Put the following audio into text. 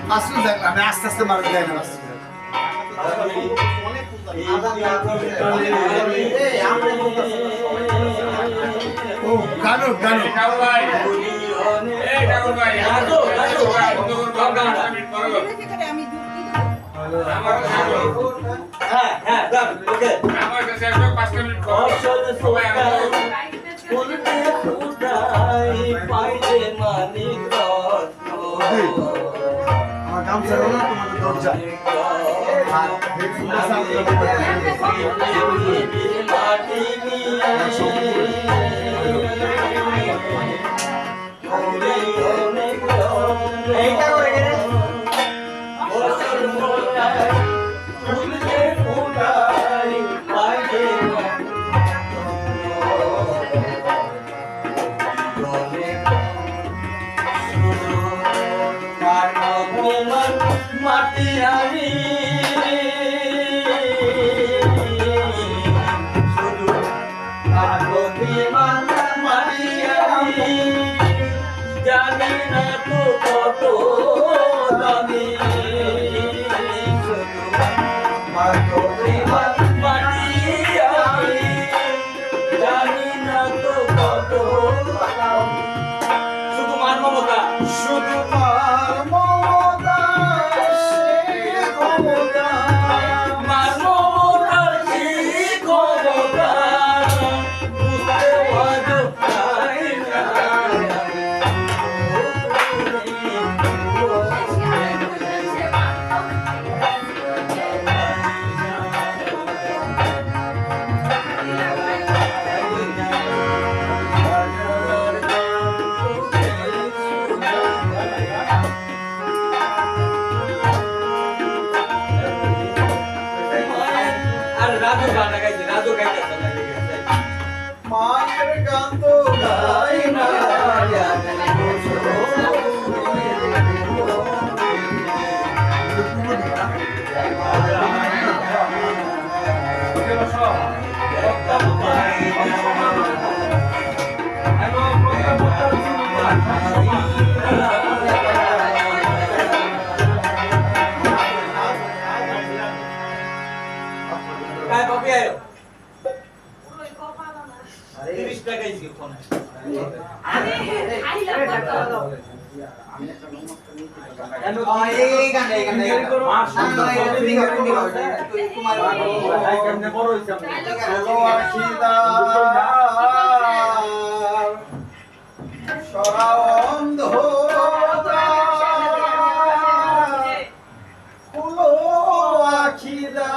মাসুদ দেখ আমি আস্তে আস্তে মার দেই না ও গানো গানো ভাই এই ঠাকুর ভাই হ্যাঁ হ্যাঁ দাও ওকে আমার কাছে একদম 5 মিনিট সবাই ফুলতে ফুটাই পাইতে মানিক আমার গাম ছাড়ো না তোমাদের দরজা আর এই ফুলটা সামনে এইটা করে গেলে মাটি আমি শুধু মাটি আমি জানি না তো কত দামি শুধু মাটি আমি জানি না তো কত শুধু মান মমতা শুধু মার মমতা সে ক্ষমতা মান মমতার সেই ক্ষমতা বুঝতে হয়তো পাই না আর রাজু গান গাইছে রাজু গাইছে মায়ের গান তো গাই না काय कॉपी आयो 30 টাকা ইসকে ফোন এই গান কেমনে বড় হইছে সরাবন্ধ আখিদা